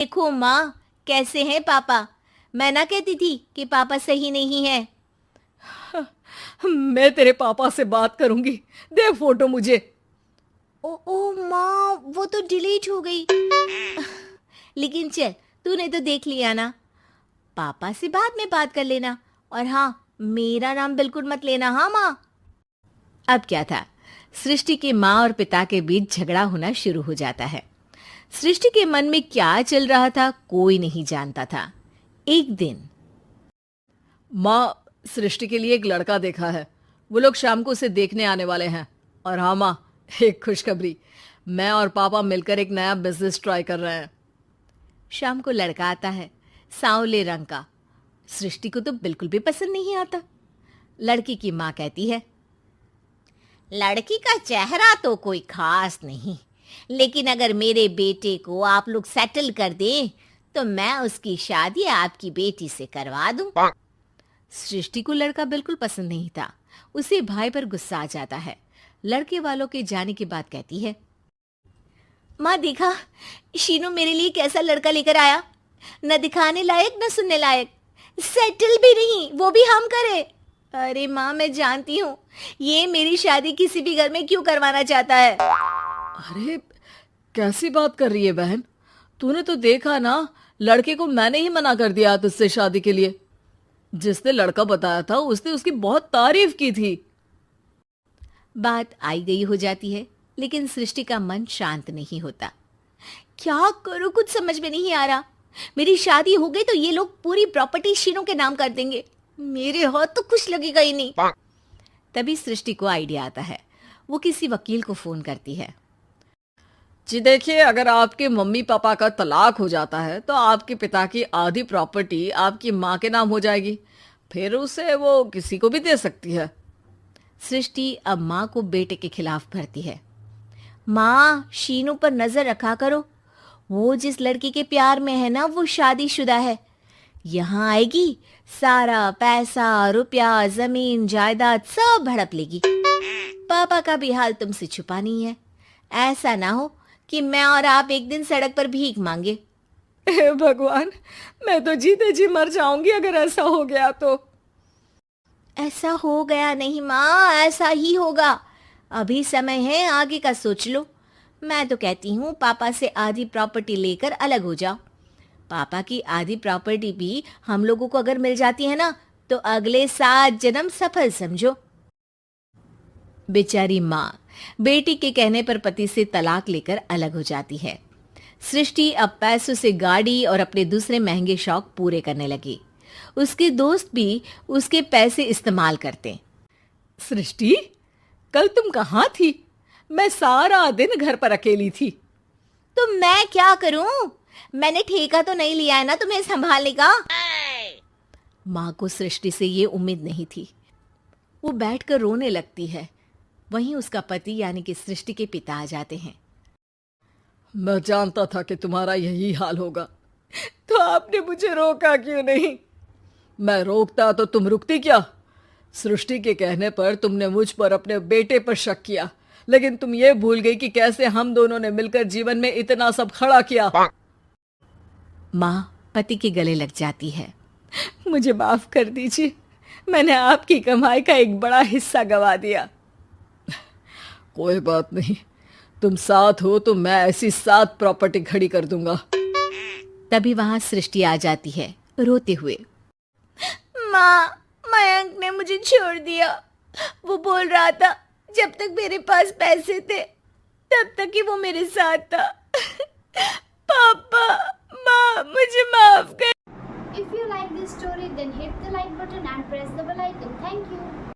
देखो माँ, कैसे हैं पापा। मैं ना कहती थी कि पापा सही नहीं है। मैं तेरे पापा से बात करूंगी। दे फोटो मुझे। ओ ओ माँ, वो तो डिलीट हो गई। लेकिन चल, तूने तो देख लिया ना। पापा से बाद में बात कर लेना। और हाँ, मेरा नाम बिल्कुल मत लेना, हाँ माँ। अब क्या था, सृष्टि की माँ और पिता के बीच झगड़ा होना शुरू हो जाता है। सृष्टि के मन में क्या चल रहा था कोई नहीं जानता था। एक दिन माँ, सृष्टि के लिए एक लड़का देखा है। वो लोग शाम को उसे देखने आने वाले हैं। और हाँ माँ, एक खुशखबरी, मैं और पापा मिलकर एक नया बिजनेस ट्राई कर रहे हैं। शाम को लड़का आता है, सांवले रंग का। सृष्टि को तो बिल्कुल भी पसंद नहीं आता। लड़की की माँ कहती है, लड़की का चेहरा तो कोई खास नहीं, लेकिन अगर मेरे बेटे को आप लोग सेटल कर दें तो मैं उसकी शादी आपकी बेटी से करवा दूं। सृष्टि को लड़का बिल्कुल पसंद नहीं था। उसे भाई पर गुस्सा आ जाता है। लड़के वालों के जाने के बाद कहती है, माँ देखा, शीनू मेरे लिए कैसा लड़का लेकर आया। न दिखाने लायक न सुनने लायक, सेटल भी नहीं, वो भी हम करे। अरे माँ, मैं जानती हूँ ये मेरी शादी किसी भी घर में क्यों करवाना चाहता है। अरे, कैसी बात कर रही है बहन। तूने तो देखा ना, लड़के को मैंने ही मना कर दिया तुझसे शादी के लिए। जिसने लड़का बताया था उसने उसकी बहुत तारीफ की थी। बात आई गई हो जाती है, लेकिन सृष्टि का मन शांत नहीं होता। क्या करूं, कुछ समझ में नहीं आ रहा। मेरी शादी हो गई तो ये लोग पूरी प्रॉपर्टी शीनू के नाम कर देंगे। मेरे हाथ तो कुछ लगेगा ही नहीं। तभी सृष्टि को आइडिया आता है। वो किसी वकील को फोन करती है। जी देखिए, अगर आपके मम्मी पापा का तलाक हो जाता है तो आपके पिता की आधी प्रॉपर्टी आपकी माँ के नाम हो जाएगी। फिर उसे वो किसी को भी दे सकती है। सृष्टि अब माँ को बेटे के खिलाफ भरती है। माँ, शीनू पर नजर रखा करो। वो जिस लड़की के प्यार में है ना, वो शादीशुदा है। यहाँ आएगी, सारा पैसा रुपया जमीन जायदाद सब हड़प लेगी। पापा का भी हाल तुमसे छुपा नहीं है। ऐसा ना हो कि मैं और आप एक दिन सड़क पर भीख मांगे। हे भगवान, मैं तो जीते जी मर जाऊंगी अगर ऐसा हो गया तो। ऐसा हो गया नहीं माँ, ऐसा ही होगा। अभी समय है, आगे का सोच लो। मैं तो कहती हूँ पापा से आधी प्रॉपर्टी लेकर अलग हो जाओ। पापा की आधी प्रॉपर्टी भी हम लोगों को अगर मिल जाती है ना, तो अगले 7 जन्म सफल समझो। बेचारी माँ बेटी के कहने पर पति से तलाक लेकर अलग हो जाती है। सृष्टि अब पैसों से गाड़ी और अपने दूसरे महंगे शौक पूरे करने लगी। उसके दोस्त भी उसके पैसे इस्तेमाल करते। सृष्टि, कल तुम कहाँ थी? मैं सारा दिन घर पर अकेली थी। तो मैं क्या करूं? मैंने ठेका तो नहीं लिया है ना तुम्हें संभालने का। माँ को सृष्टि से ये उम्मीद नहीं थी। वो बैठकर रोने लगती है। वहीं उसका पति यानी कि सृष्टि के पिता आ जाते हैं। मैं जानता था कि तुम्हारा यही हाल होगा, तो आपने मुझे रोका क्यों नहीं? मैं रोकता तो तुम रुकती क्या? सृष्टि के कहने पर तुमने मुझ पर अपने बेटे पर शक किया, लेकिन तुम ये भूल गई कि कैसे हम दोनों ने मिलकर जीवन में इतना सब खड़ा किया। माँ पति के गले लग जाती है। मुझे माफ कर दीजिए, मैंने आपकी कमाई का एक बड़ा हिस्सा गवा दिया। कोई बात नहीं, तुम साथ हो तो मैं ऐसी 7 प्रॉपर्टी खड़ी कर दूंगा। तभी वहां सृष्टि आ जाती है रोते हुए। माँ, मयंक ने मुझे छोड़ दिया। वो बोल रहा था जब तक मेरे पास पैसे थे तब तक ही वो मेरे साथ था। पापा, माँ, मुझे माफ कर। If you like this story, then hit the like button and press the bell icon. Thank you.